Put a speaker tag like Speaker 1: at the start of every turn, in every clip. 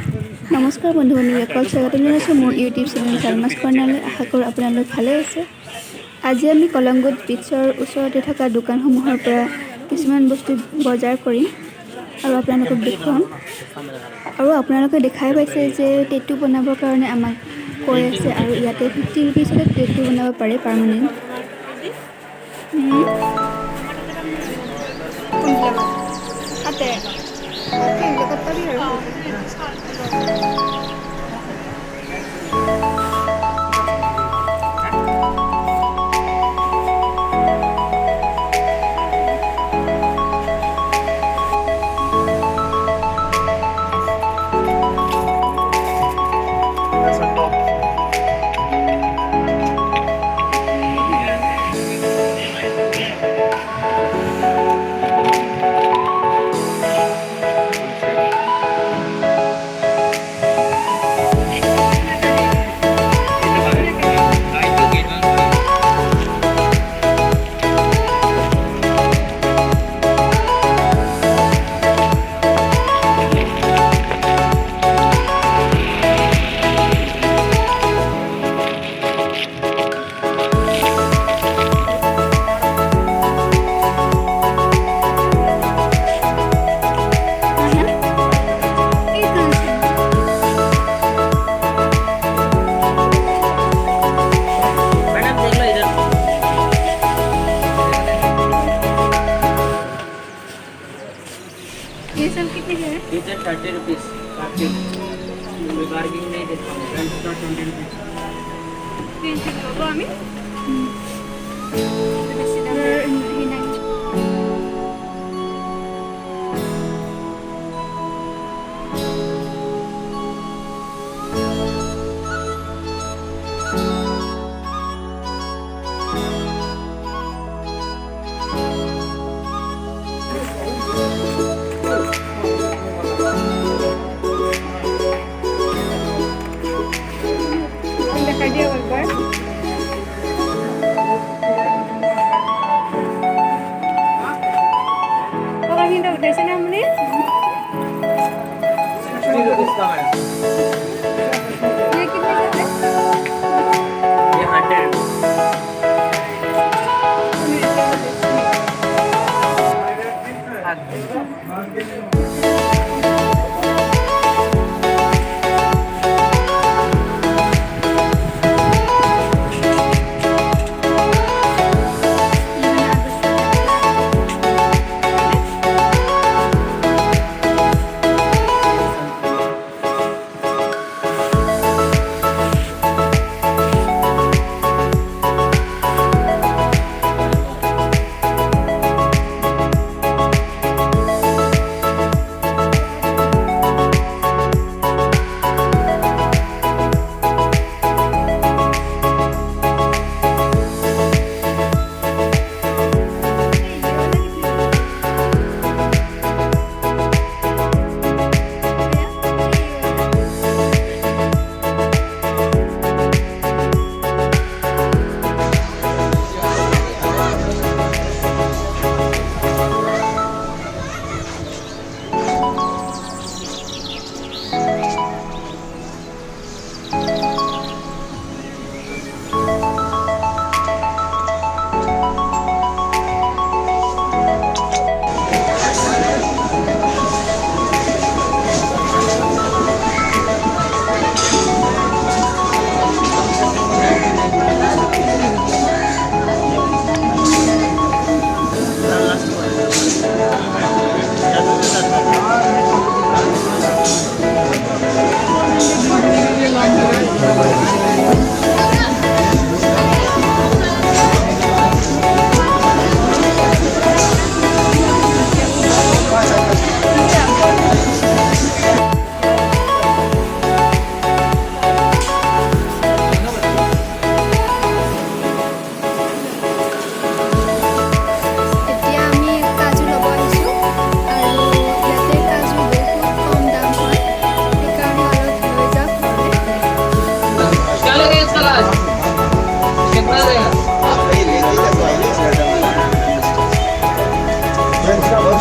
Speaker 1: নমস্কাৰ বন্ধু বান্ধৱীসকল, স্বাগতম জনাইছোঁ মোৰ ইউটিউব চেনেল চালমাছ কৰ্ণাৰলৈ। আশা কৰোঁ আপোনালোক ভালে আছে। আজি আমি কলংগুট বিচৰ ওচৰতে থকা দোকানসমূহৰ পৰা কিছুমান বস্তু বজাৰ কৰিম আৰু আপোনালোকক দেখুৱাম। আৰু আপোনালোকে দেখাই পাইছে যে টেটু বনাবৰ কাৰণে আমাক কৈ আছে, আৰু ইয়াতে 50 ৰুপিছতে টেটু বনাব পাৰে পাৰ্মানেণ্ট। ये सब कितने के हैं?
Speaker 2: ये 30 रुपीस बार्गेनिंग नहीं देता हूँ। 20 रुपीस
Speaker 1: 3 किलो আমি उठाइছে না আপুনি?
Speaker 2: 60 रुपीस का है।
Speaker 1: ये कितने का है?
Speaker 2: ये 100 रुपीस।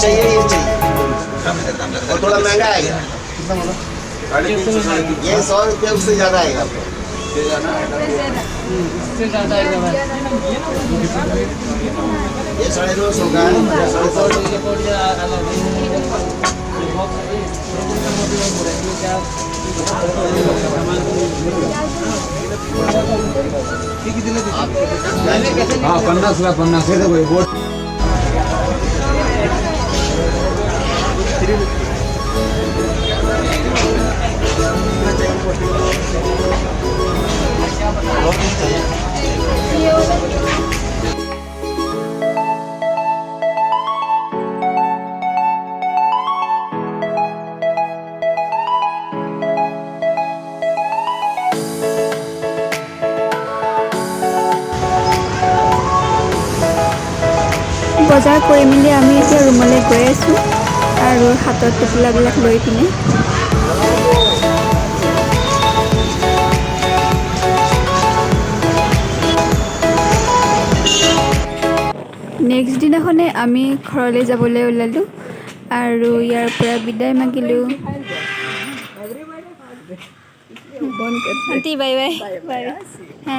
Speaker 3: चाहिए ये चाहिए और थोड़ा महंगा है कितना बोला ये 100 रुपया उससे ज़्यादा आएगा आपको।
Speaker 2: इससे ज़्यादा आएगा भाई।
Speaker 3: ये 250 का है, 250।
Speaker 2: ये पड़ गया अलग। ये बॉक्स है, ये क्या
Speaker 4: हाँ 50 है तो कोई बोर्ड
Speaker 1: বজাৰ কৰি মেলি আমি এতিয়া ৰুমলৈ গৈ আছোঁ আৰু হাতত টোপোলাবিলাক লৈ পিনে নেক্সট দিনাখনে আমি ঘৰলৈ যাবলৈ ওলালোঁ আৰু ইয়াৰ পৰা বিদায় মাগিলোঁ। আণ্টি বাই বাই বাই হা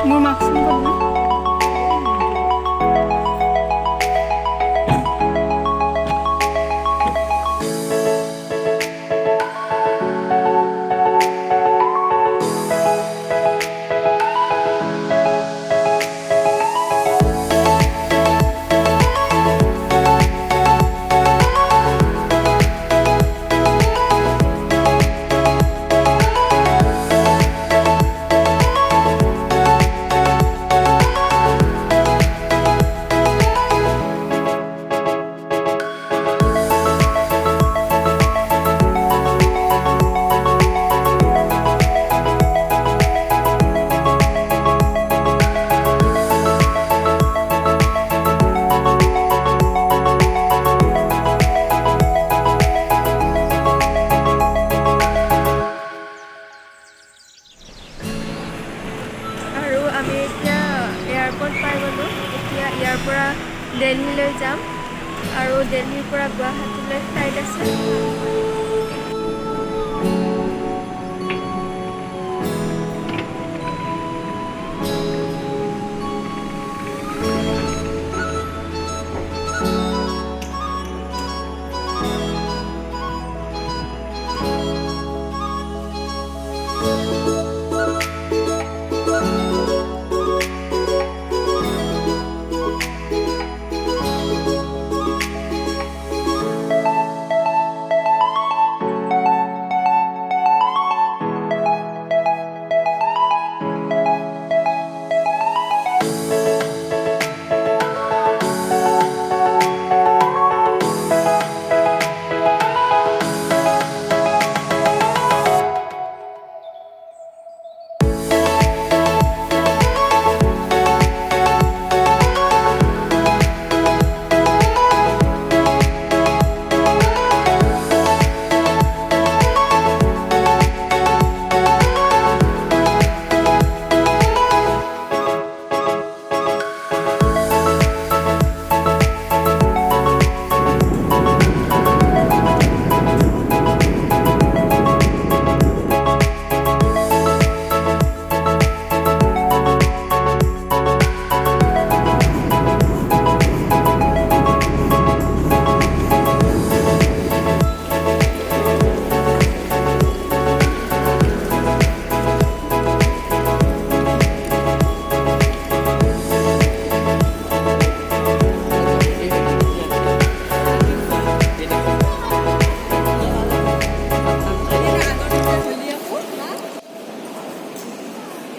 Speaker 1: মোৰ মাস্কখন ক'ত না আৰু আমি এতিয়া এয়াৰপৰ্ট পাই গ'লোঁ। এতিয়া ইয়াৰ পৰা দিল্লীলৈ যাম আৰু দিল্লীৰ পৰা গুৱাহাটীলৈ ফ্লাইট আছে।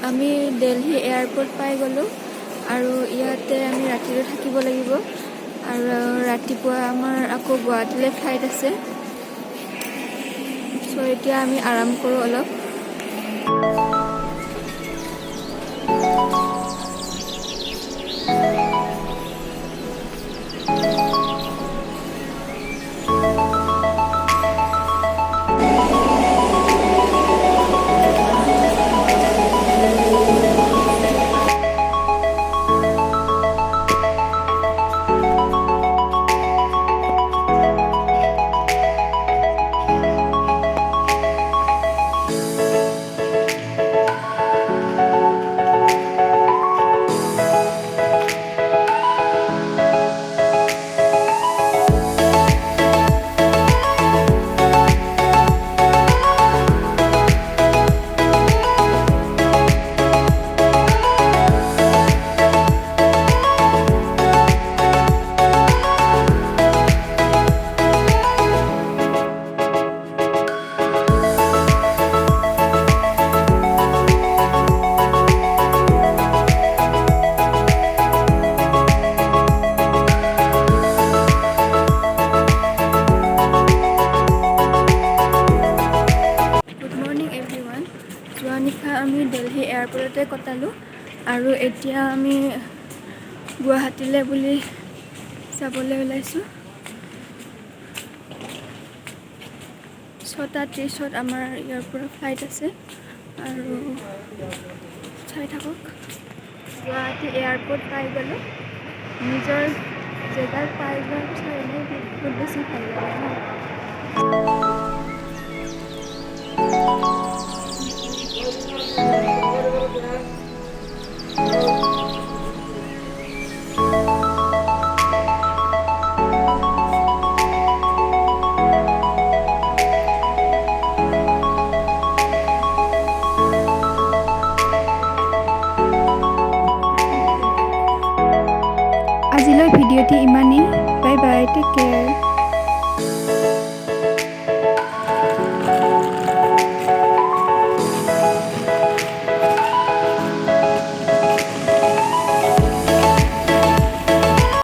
Speaker 1: আমি দিল্লী এয়াৰপৰ্ট পাই গ'লোঁ আৰু ইয়াতে আমি ৰাতিলৈ থাকিব লাগিব আৰু ৰাতিপুৱা আমাৰ আকৌ গুৱাহাটীলৈ ফ্লাইট আছে। চ' এতিয়া আমি আৰাম কৰোঁ অলপ। ইয়াতে কটালোঁ আৰু এতিয়া আমি গুৱাহাটীলৈ বুলি যাবলৈ ওলাইছোঁ 6:30 আমাৰ ইয়াৰ পৰা ফ্লাইট আছে আৰু চাই থাকক গুৱাহাটী এয়াৰপৰ্ট পাই গ'লোঁ নিজৰ জেগাত পাই যোৱাৰ পিছত এনেই বহুত বেছি ভাল লাগে ন আজিলৈ ভিডিঅ'টি ইমানেই বাই বাই টেক কেয়াৰ